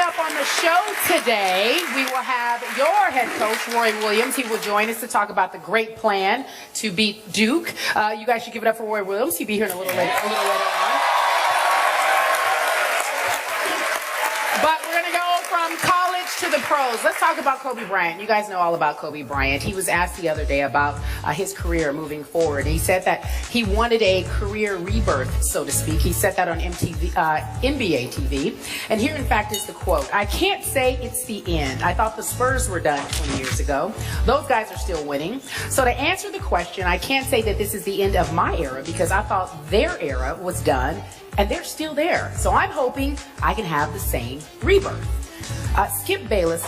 up on the show today, we will have your head coach, Roy Williams. He will join us to talk about the great plan to beat Duke. You guys should give it up for Roy Williams. He'll be here in a little later on. But we're going to go from college to the pros. Let's talk about Kobe Bryant. You guys know all about Kobe Bryant. He was asked the other day about his career moving forward. He said that he wanted a career rebirth, so to speak. He said that on NBA TV. And here, in fact, is the quote. "I can't say it's the end. I thought the Spurs were done 20 years ago. Those guys are still winning. So to answer the question, I can't say that this is the end of my era because I thought their era was done and they're still there. So I'm hoping I can have the same rebirth." Skip Bayless,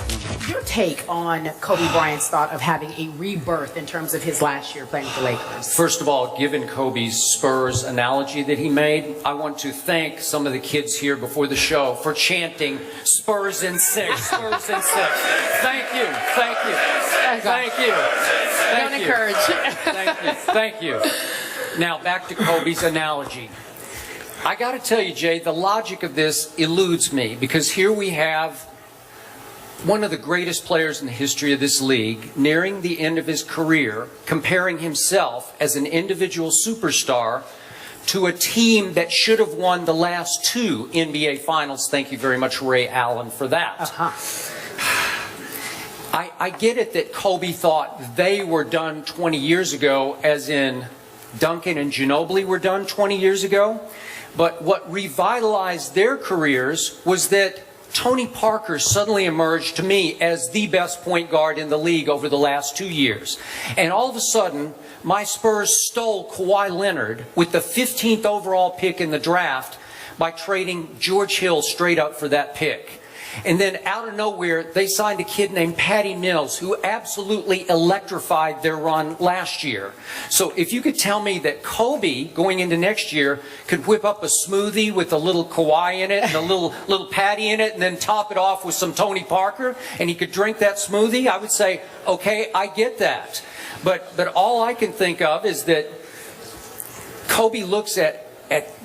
your take on Kobe Bryant's thought of having a rebirth in terms of his last year playing for the Lakers? First of all, given Kobe's Spurs analogy that he made, I want to thank some of the kids here before the show for chanting Spurs in 6, Spurs in 6. Thank you, thank you, thank you. Don't encourage. Thank you, thank you. Now back to Kobe's analogy. I got to tell you, Jay, the logic of this eludes me because here we have one of the greatest players in the history of this league nearing the end of his career, comparing himself as an individual superstar to a team that should have won the last 2 NBA Finals. Thank you very much, Ray Allen, for that. I get it that Kobe thought they were done 20 years ago, as in Duncan and Ginobili were done 20 years ago. But what revitalized their careers was that Tony Parker suddenly emerged to me as the best point guard in the league over the last 2 years. And all of a sudden, my Spurs stole Kawhi Leonard with the 15th overall pick in the draft by trading George Hill straight up for that pick. And then out of nowhere, they signed a kid named Patty Mills who absolutely electrified their run last year. So if you could tell me that Kobe, going into next year, could whip up a smoothie with a little Kawhi in it and a little Patty in it and then top it off with some Tony Parker and he could drink that smoothie, I would say, okay, I get that. But all I can think of is that Kobe looks at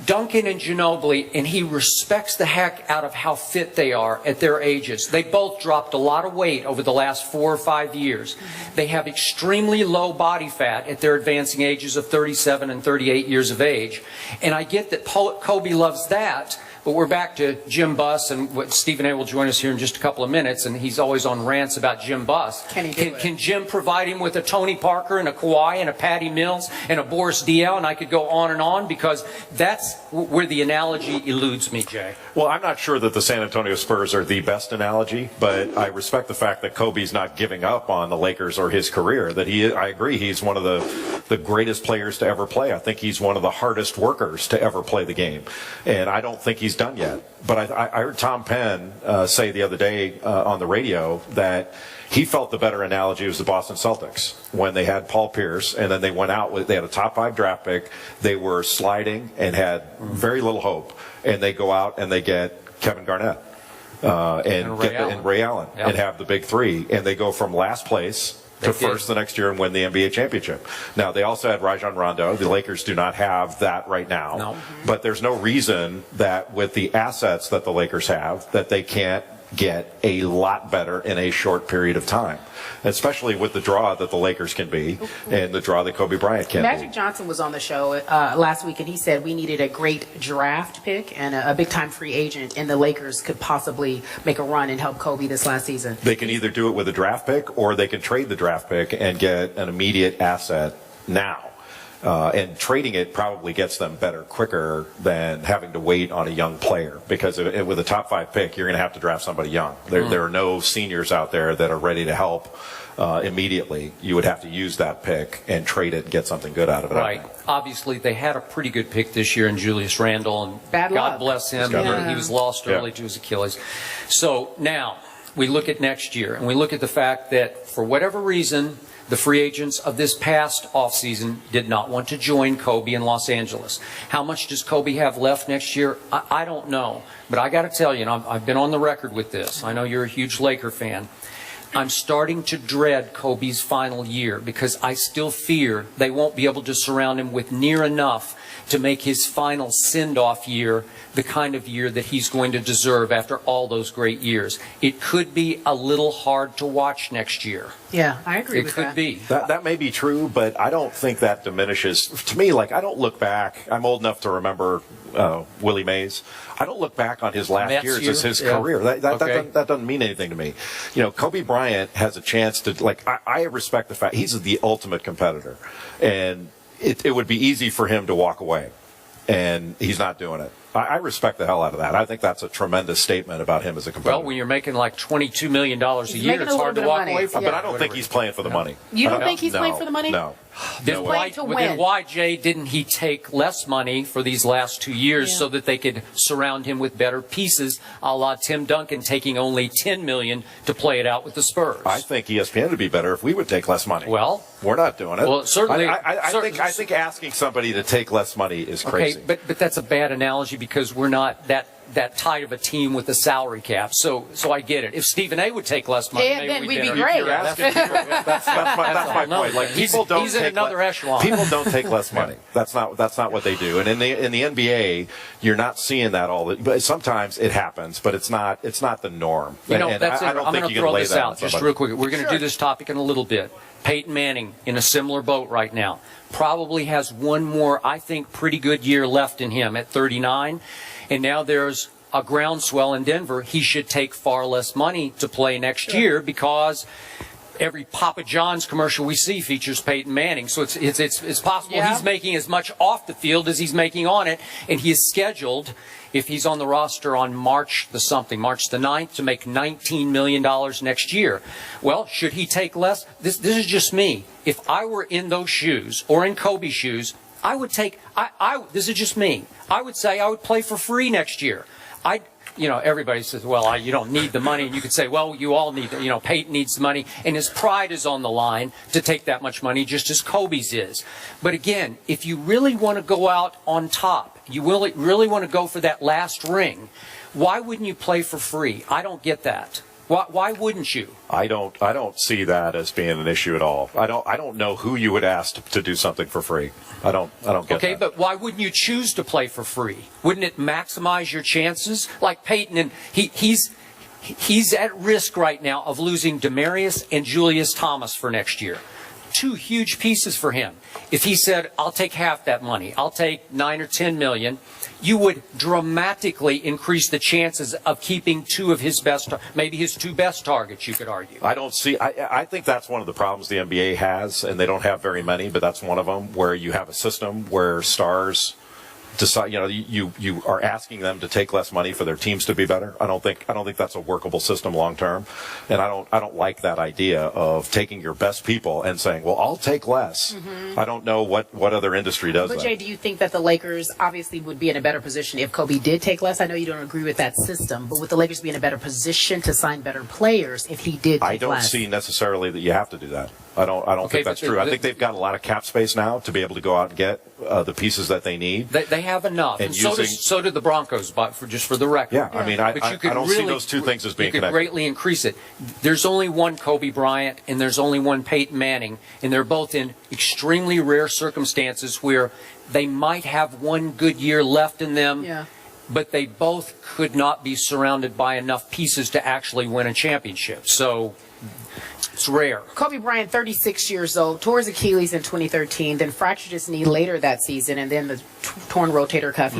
Duncan and Ginobili, and he respects the heck out of how fit they are at their ages. They both dropped a lot of weight over the last 4 or 5 years. They have extremely low body fat at their advancing ages of 37 and 38 years of age. And I get that Kobe loves that, but we're back to Jim Buss, and what Stephen A will join us here in just a couple of minutes, and he's always on rants about Jim Buss. Can Jim provide him with a Tony Parker and a Kawhi and a Patty Mills and a Boris Diaw, and I could go on, because that's where the analogy eludes me, Jay. Well, I'm not sure that the San Antonio Spurs are the best analogy, but I respect the fact that Kobe's not giving up on the Lakers or his career. I agree, he's one of the greatest players to ever play. I think he's one of the hardest workers to ever play the game, and I don't think he's done yet. But I heard Tom Penn say the other day on the radio that he felt the better analogy was the Boston Celtics when they had Paul Pierce, and then they went out with, they had a top 5 draft pick. They were sliding and had very little hope, and they go out and they get Kevin Garnett and Ray Allen and have the big 3, and they go from last place to first the next year and win the NBA championship. Now, they also had Rajon Rondo. The Lakers do not have that right now. No. But there's no reason that with the assets that the Lakers have that they can't get a lot better in a short period of time, especially with the draw that the Lakers can be and the draw that Kobe Bryant can be. Magic Johnson was on the show last week, and he said we needed a great draft pick and a big-time free agent, and the Lakers could possibly make a run and help Kobe this last season. They can either do it with a draft pick or they can trade the draft pick and get an immediate asset now. And trading it probably gets them better quicker than having to wait on a young player, because with a top 5 pick, you're going to have to draft somebody young. There are no seniors out there that are ready to help immediately. You would have to use that pick and trade it and get something good out of it. Right. Obviously, they had a pretty good pick this year in Julius Randle, and God bless him. He was lost early to his Achilles. So now we look at next year, and we look at the fact that for whatever reason, the free agents of this past offseason did not want to join Kobe in Los Angeles. How much does Kobe have left next year? I don't know. But I got to tell you, and I've been on the record with this. I know you're a huge Laker fan. I'm starting to dread Kobe's final year because I still fear they won't be able to surround him with near enough to make his final send-off year the kind of year that he's going to deserve after all those great years. It could be a little hard to watch next year. Yeah, I agree with that. It could be. That may be true, but I don't think that diminishes. To me, like, I don't look back. I'm old enough to remember Willie Mays. I don't look back on his last years as his career. That doesn't mean anything to me. You know, Kobe Bryant has a chance to, like, I respect the fact he's the ultimate competitor. And it would be easy for him to walk away. And he's not doing it. I respect the hell out of that. I think that's a tremendous statement about him as a competitor. Well, when you're making like $22 million a year, it's hard to walk away from. But I don't think he's playing for the money. You don't think he's playing for the money? No. He's playing to win. Then why, Jay, didn't he take less money for these last 2 years so that they could surround him with better pieces, a la Tim Duncan taking only $10 million to play it out with the Spurs? I think ESPN would be better if we would take less money. Well, we're not doing it. Well, certainly. I think asking somebody to take less money is crazy. Okay, but that's a bad analogy because we're not that tight of a team with a salary cap. So I get it. If Stephen A. would take less money, maybe then we'd be better. great. That's my point. Like, people don't he's in take another echelon. People don't take less money. That's not what they do. And in the NBA, you're not seeing that all. But sometimes it happens, but it's not the norm. You know, and I'm don't going think to you can throw lay this that out on just somebody. real quick. We're going to do this topic in a little bit. Peyton Manning in a similar boat right now. Probably has one more, I think, pretty good year left in him at 39. And now there's a groundswell in Denver. He should take far less money to play next year because every Papa John's commercial we see features Peyton Manning. So it's possible he's making as much off the field as he's making on it. And he is scheduled, if he's on the roster on March the 9th, to make $19 million next year. Well, should he take less? This is just me. If I were in those shoes or in Kobe's shoes, I would take, this is just me. I would say I would play for free next year. Everybody says, well, you don't need the money. And you could say, well, you all need it. Peyton needs the money. And his pride is on the line to take that much money, just as Kobe's is. But again, if you really want to go out on top, you really want to go for that last ring, why wouldn't you play for free? I don't get that. Why wouldn't you? I don't see that as being an issue at all. I don't know who you would ask to do something for free. I don't get that. Okay, but why wouldn't you choose to play for free? Wouldn't it maximize your chances? Like Peyton, and he's at risk right now of losing Demarius and Julius Thomas for next year. Two huge pieces for him. If he said, I'll take half that money, I'll take $9 or $10 million, you would dramatically increase the chances of keeping two of his best, maybe his two best targets, you could argue. I think that's one of the problems the NBA has, and they don't have very many, but that's one of them, where you have a system where stars decide, you are asking them to take less money for their teams to be better. I don't think that's a workable system long term, and I don't like that idea of taking your best people and saying, well, I'll take less. Mm-hmm. I don't know what other industry does that. But Jay, do you think that the Lakers obviously would be in a better position if Kobe did take less? I know you don't agree with that system, but would the Lakers be in a better position to sign better players if he did take less? I don't see necessarily that you have to do that. I don't think that's true. I think they've got a lot of cap space now to be able to go out and get the pieces that they need. They have enough, and so do the Broncos. But just for the record, I mean, I don't see those two things as being connected. You could greatly increase it. There's only one Kobe Bryant, and there's only one Peyton Manning, and they're both in extremely rare circumstances where they might have one good year left in them. Yeah. But they both could not be surrounded by enough pieces to actually win a championship. So it's rare. Kobe Bryant, 36 years old, tore his Achilles in 2013, then fractured his knee later that season, and then the torn rotator cuff.